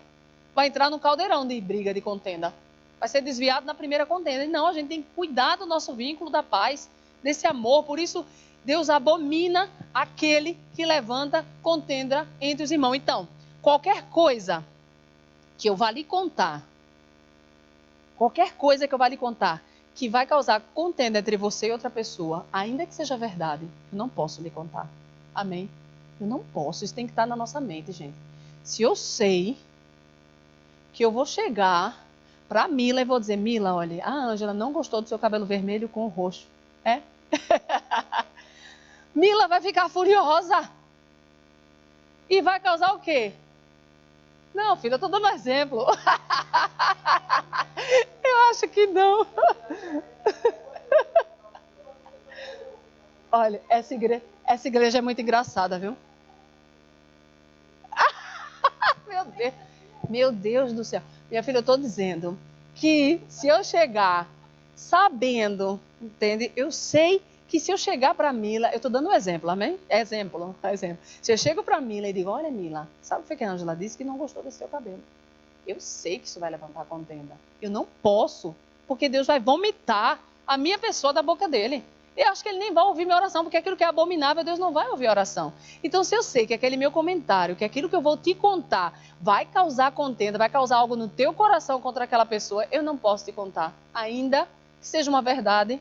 Vai entrar no caldeirão de briga, de contenda. Vai ser desviado na primeira contenda. E não, a gente tem que cuidar do nosso vínculo da paz, desse amor. Por isso, Deus abomina aquele que levanta contenda entre os irmãos. Então, qualquer coisa que eu vá lhe contar, que vai causar contenda entre você e outra pessoa, ainda que seja verdade, eu não posso lhe contar. Amém? Eu não posso. Isso tem que estar na nossa mente, gente. Se eu sei que eu vou chegar para Mila e vou dizer, Mila, olha, a Ângela não gostou do seu cabelo vermelho com o roxo. É? Mila vai ficar furiosa. E vai causar o quê? Não, filha, eu estou dando exemplo. Eu acho que não. Olha, essa igreja é muito engraçada, viu? Meu Deus do céu. Minha filha, eu estou dizendo que se eu chegar sabendo, entende? Eu sei que se eu chegar para Mila, eu estou dando um exemplo, amém? Exemplo. Se eu chego para Mila e digo, olha Mila, sabe o que a Ângela disse? Que não gostou desse seu cabelo. Eu sei que isso vai levantar contenda. Eu não posso, porque Deus vai vomitar a minha pessoa da boca dele. Eu acho que ele nem vai ouvir minha oração, porque aquilo que é abominável, Deus não vai ouvir a oração. Então, se eu sei que aquele meu comentário, que aquilo que eu vou te contar vai causar contenda, vai causar algo no teu coração contra aquela pessoa, eu não posso te contar. Ainda que seja uma verdade,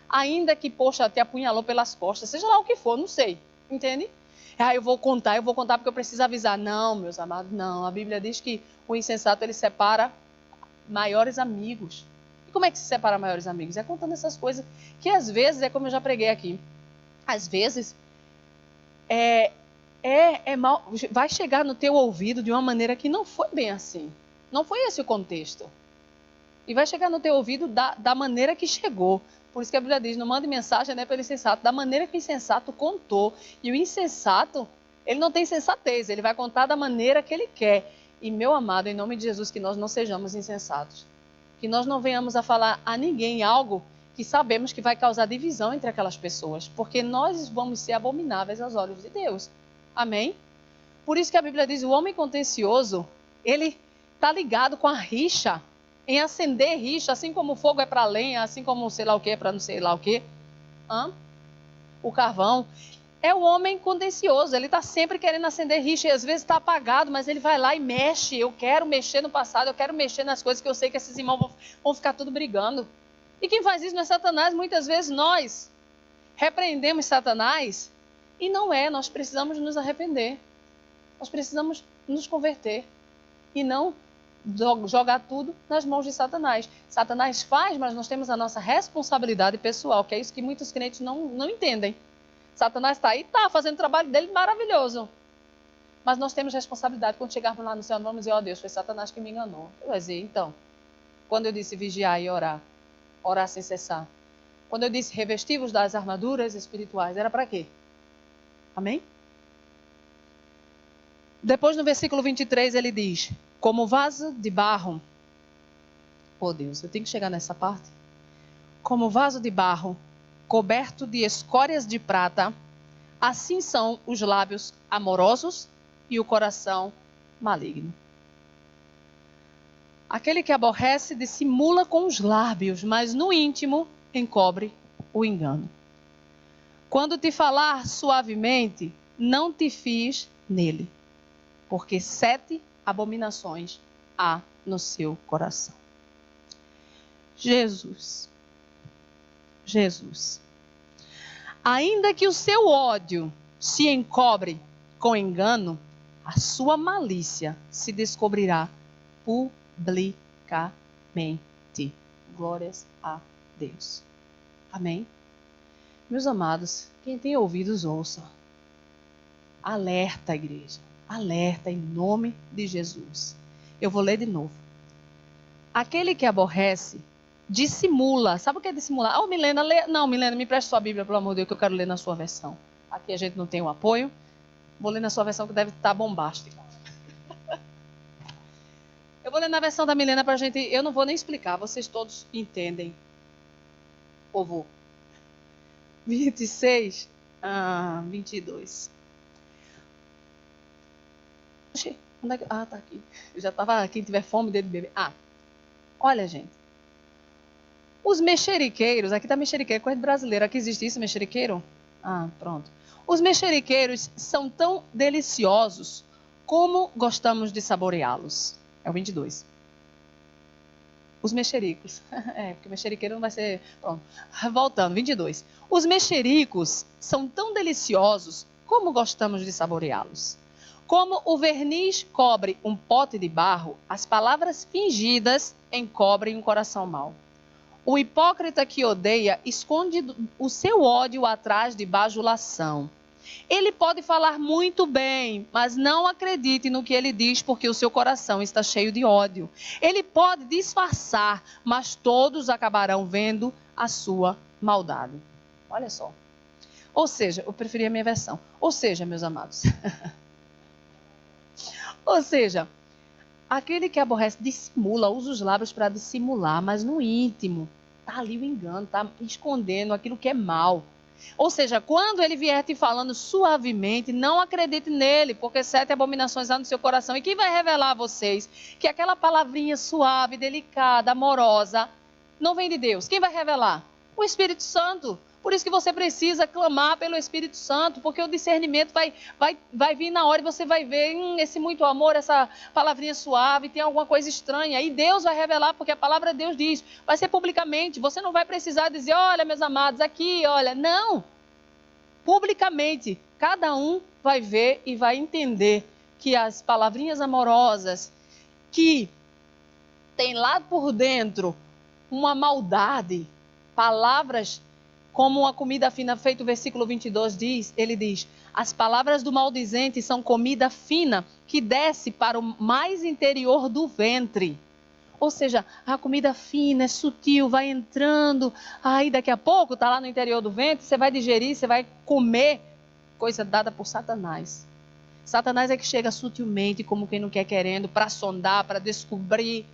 ainda que, poxa, te apunhalou pelas costas, seja lá o que for, não sei, entende? Eu vou contar porque eu preciso avisar. Não, meus amados, não. A Bíblia diz que o insensato, ele separa maiores amigos. E como é que se separa maiores amigos? É contando essas coisas que às vezes, é como eu já preguei aqui, às vezes vai chegar no teu ouvido de uma maneira que não foi bem assim. Não foi esse o contexto. E vai chegar no teu ouvido da maneira que chegou. Por isso que a Bíblia diz, não mande mensagem pelo insensato, da maneira que o insensato contou. E o insensato, ele não tem sensatez, ele vai contar da maneira que ele quer. E, meu amado, em nome de Jesus, que nós não sejamos insensatos. Que nós não venhamos a falar a ninguém algo que sabemos que vai causar divisão entre aquelas pessoas. Porque nós vamos ser abomináveis aos olhos de Deus. Amém? Por isso que a Bíblia diz, o homem contencioso, ele está ligado com a rixa, em acender rixa, assim como o fogo é para lenha, assim como sei lá o que é para não sei lá o que. O carvão. É o homem contencioso, ele está sempre querendo acender rixa e às vezes está apagado, mas ele vai lá e mexe. Eu quero mexer no passado, eu quero mexer nas coisas que eu sei que esses irmãos vão ficar tudo brigando. E quem faz isso não é Satanás, muitas vezes nós repreendemos Satanás e não é, nós precisamos nos arrepender. Nós precisamos nos converter e não jogar tudo nas mãos de Satanás. Satanás faz, mas nós temos a nossa responsabilidade pessoal, que é isso que muitos crentes não entendem. Satanás está aí, está fazendo o trabalho dele maravilhoso. Mas nós temos responsabilidade quando chegarmos lá no céu, não vamos dizer, ó Deus, foi Satanás que me enganou. Eu vou dizer, então, quando eu disse vigiar e orar sem cessar. Quando eu disse revestivos das armaduras espirituais, era para quê? Amém? Depois no versículo 23 ele diz, como vaso de barro, oh Deus, eu tenho que chegar nessa parte. Como vaso de barro, coberto de escórias de prata, assim são os lábios amorosos e o coração maligno. Aquele que aborrece dissimula com os lábios, mas no íntimo encobre o engano. Quando te falar suavemente, não te fies nele, porque 7 abominações há no seu coração. Jesus. Ainda que o seu ódio se encobre com engano, a sua malícia se descobrirá publicamente. Glórias a Deus. Amém? Meus amados, quem tem ouvidos, ouça. Alerta, igreja. Alerta em nome de Jesus. Eu vou ler de novo. Aquele que aborrece, dissimula. Sabe o que é dissimular? Oh, Milena, lê. Não, Milena, me preste sua Bíblia, pelo amor de Deus, que eu quero ler na sua versão. Aqui a gente não tem o apoio. Vou ler na sua versão que deve estar bombástica. Eu vou ler na versão da Milena pra gente... Eu não vou nem explicar, vocês todos entendem. Ou vou. 26 a 22. Onde é que... tá aqui. Eu já estava... Quem tiver fome dele beber. Olha, gente. Os mexeriqueiros... Aqui tá mexeriqueiro, coisa brasileira. Aqui existe isso, mexeriqueiro? Pronto. Os mexeriqueiros são tão deliciosos como gostamos de saboreá-los. É o 22. Os mexericos. Porque mexeriqueiro não vai ser... Pronto. Voltando, 22. Os mexericos são tão deliciosos como gostamos de saboreá-los. Como o verniz cobre um pote de barro, as palavras fingidas encobrem um coração mau. O hipócrita que odeia esconde o seu ódio atrás de bajulação. Ele pode falar muito bem, mas não acredite no que ele diz, porque o seu coração está cheio de ódio. Ele pode disfarçar, mas todos acabarão vendo a sua maldade. Olha só. Ou seja, eu preferi a minha versão. Ou seja, meus amados. Ou seja, aquele que aborrece dissimula, usa os lábios para dissimular, mas no íntimo está ali o engano, está escondendo aquilo que é mal. Ou seja, quando ele vier te falando suavemente, não acredite nele, porque 7 abominações há no seu coração. E quem vai revelar a vocês que aquela palavrinha suave, delicada, amorosa, não vem de Deus? Quem vai revelar? O Espírito Santo. Por isso que você precisa clamar pelo Espírito Santo, porque o discernimento vai vir na hora e você vai ver esse muito amor, essa palavrinha suave, tem alguma coisa estranha. E Deus vai revelar, porque a palavra de Deus diz, vai ser publicamente. Você não vai precisar dizer, olha, meus amados, aqui, olha. Não. Publicamente, cada um vai ver e vai entender que as palavrinhas amorosas, que tem lá por dentro uma maldade, palavras como uma comida fina, feito o versículo 22 diz, ele diz, as palavras do maldizente são comida fina que desce para o mais interior do ventre. Ou seja, a comida fina, é sutil, vai entrando, aí daqui a pouco está lá no interior do ventre, você vai digerir, você vai comer, coisa dada por Satanás. Satanás é que chega sutilmente, como quem não quer querendo, para sondar, para descobrir.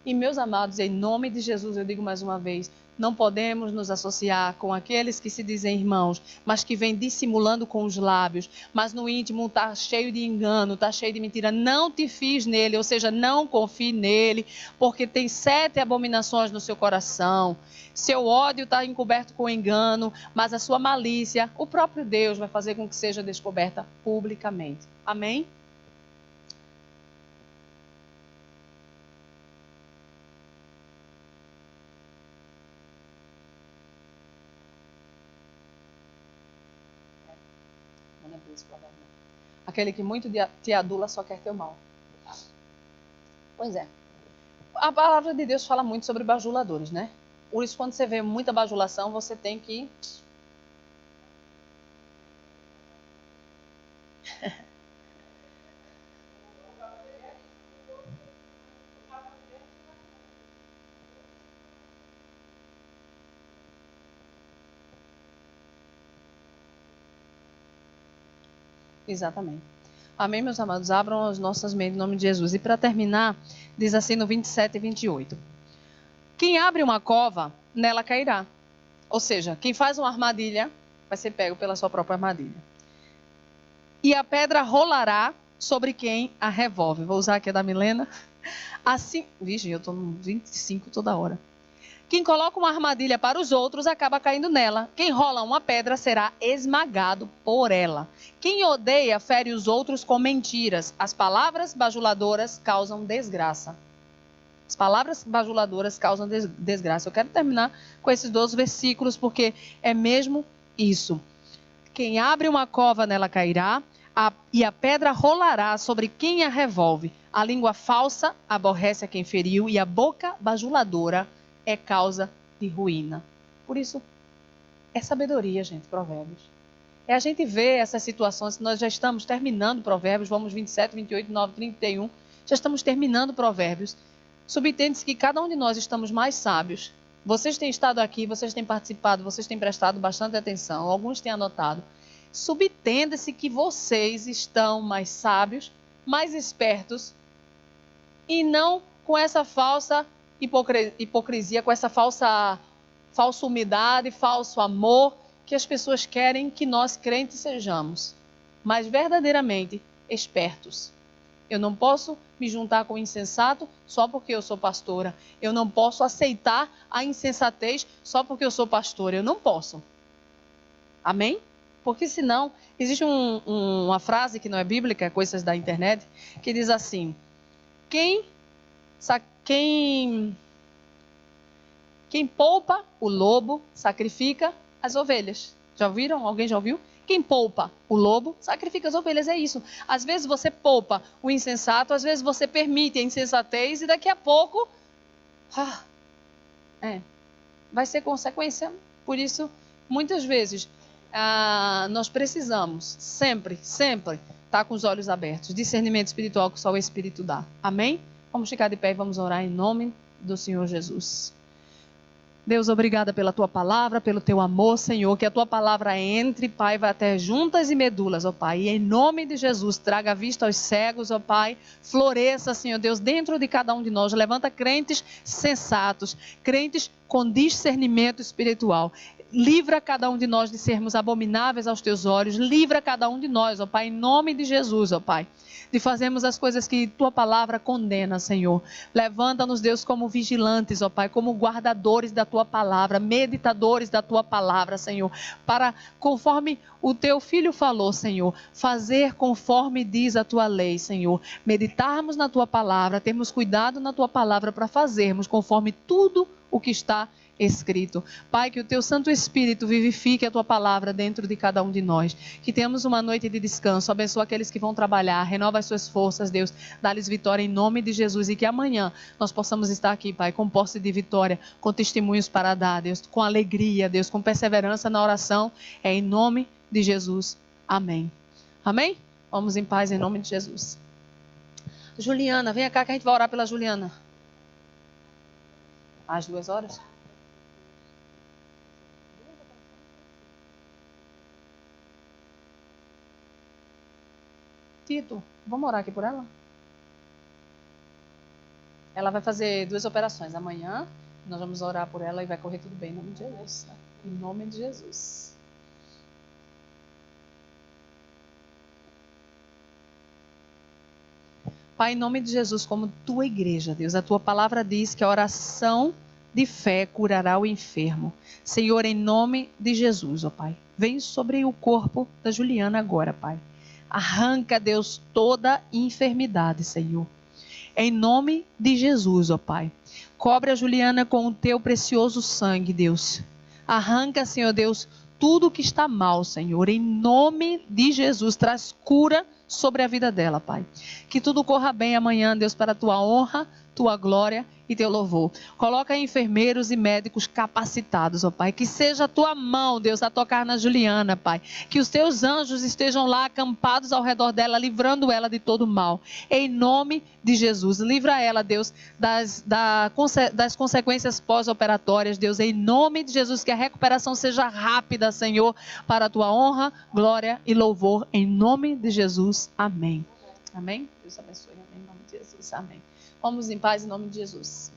E meus amados, em nome de Jesus, eu digo mais uma vez, não podemos nos associar com aqueles que se dizem irmãos, mas que vêm dissimulando com os lábios, mas no íntimo está cheio de engano, está cheio de mentira. Não te fies nele, ou seja, não confie nele, porque tem 7 abominações no seu coração. Seu ódio está encoberto com engano, mas a sua malícia, o próprio Deus vai fazer com que seja descoberta publicamente. Amém? Aquele que muito te adula só quer teu mal. Pois é. A palavra de Deus fala muito sobre bajuladores, né? Por isso, quando você vê muita bajulação, você tem que... Exatamente. Amém, meus amados? Abram as nossas mentes em nome de Jesus. E para terminar, diz assim no 27 e 28. Quem abre uma cova, nela cairá. Ou seja, quem faz uma armadilha, vai ser pego pela sua própria armadilha. E a pedra rolará sobre quem a revolve. Vou usar aqui a da Milena. Assim, vixe, eu estou no 25 toda hora. Quem coloca uma armadilha para os outros acaba caindo nela. Quem rola uma pedra será esmagado por ela. Quem odeia fere os outros com mentiras. As palavras bajuladoras causam desgraça. As palavras bajuladoras causam desgraça. Eu quero terminar com esses 2 versículos porque é mesmo isso. Quem abre uma cova nela cairá e a pedra rolará sobre quem a revolve. A língua falsa aborrece a quem feriu e a boca bajuladora é causa de ruína. Por isso, é sabedoria, gente, Provérbios. É a gente ver essas situações, nós já estamos terminando Provérbios, vamos 27, 28, 9, 31, já estamos terminando Provérbios. Subentende-se que cada um de nós estamos mais sábios. Vocês têm estado aqui, vocês têm participado, vocês têm prestado bastante atenção, alguns têm anotado. Subentende-se que vocês estão mais sábios, mais espertos, e não com essa falsa hipocrisia, com essa falsa humildade, falso amor que as pessoas querem que nós crentes sejamos, mas verdadeiramente espertos. Eu não posso me juntar com o insensato só porque eu sou pastora. Eu não posso aceitar a insensatez só porque eu sou pastora. Eu não posso. Amém? Porque senão, existe uma frase que não é bíblica, coisas da internet, que diz assim: quem poupa o lobo, sacrifica as ovelhas. Já ouviram? Alguém já ouviu? Quem poupa o lobo, sacrifica as ovelhas. É isso. Às vezes você poupa o insensato, às vezes você permite a insensatez e daqui a pouco vai ser consequência. Por isso, muitas vezes, nós precisamos sempre estar com os olhos abertos. Discernimento espiritual que só o Espírito dá. Amém? Vamos ficar de pé e vamos orar em nome do Senhor Jesus. Deus, obrigada pela tua palavra, pelo teu amor, Senhor, que a tua palavra entre, Pai, vai até juntas e medulas, ó Pai, e em nome de Jesus, traga vista aos cegos, ó Pai, floresça, Senhor Deus, dentro de cada um de nós, levanta crentes sensatos, crentes com discernimento espiritual. Livra cada um de nós de sermos abomináveis aos teus olhos, livra cada um de nós, ó Pai, em nome de Jesus, ó Pai, de fazermos as coisas que tua palavra condena, Senhor. Levanta-nos, Deus, como vigilantes, ó Pai, como guardadores da tua palavra, meditadores da tua palavra, Senhor, para, conforme o teu filho falou, Senhor, fazer conforme diz a tua lei, Senhor. Meditarmos na tua palavra, termos cuidado na tua palavra para fazermos conforme tudo o que está escrito. Pai, que o teu Santo Espírito vivifique a tua palavra dentro de cada um de nós. Que tenhamos uma noite de descanso. Abençoa aqueles que vão trabalhar. Renova as suas forças, Deus. Dá-lhes vitória em nome de Jesus. E que amanhã nós possamos estar aqui, Pai, com posse de vitória, com testemunhos para dar, Deus, com alegria, Deus, com perseverança na oração. É em nome de Jesus. Amém. Amém? Vamos em paz em nome de Jesus. Juliana, vem cá que a gente vai orar pela Juliana. Às 2 horas? Tito, vamos orar aqui por ela? Ela vai fazer 2 operações. Amanhã nós vamos orar por ela e vai correr tudo bem em nome de Jesus. Tá? Em nome de Jesus. Pai, em nome de Jesus, como tua igreja, Deus, a tua palavra diz que a oração de fé curará o enfermo. Senhor, em nome de Jesus, ó Pai, vem sobre o corpo da Juliana agora, Pai. Arranca, Deus, toda enfermidade, Senhor. Em nome de Jesus, ó Pai. Cobre a Juliana com o teu precioso sangue, Deus. Arranca, Senhor Deus, tudo que está mal, Senhor. Em nome de Jesus, traz cura sobre a vida dela, Pai. Que tudo corra bem amanhã, Deus, para a tua honra, tua glória e teu louvor. Coloca enfermeiros e médicos capacitados, ó Pai. Que seja a tua mão, Deus, a tocar na Juliana, Pai. Que os teus anjos estejam lá acampados ao redor dela, livrando ela de todo mal. Em nome de Jesus. Livra ela, Deus, das consequências pós-operatórias, Deus. Em nome de Jesus, que a recuperação seja rápida, Senhor, para a tua honra, glória e louvor. Em nome de Jesus. Amém. Amém? Deus abençoe. Amém. Em nome de Jesus. Amém. Vamos em paz em nome de Jesus.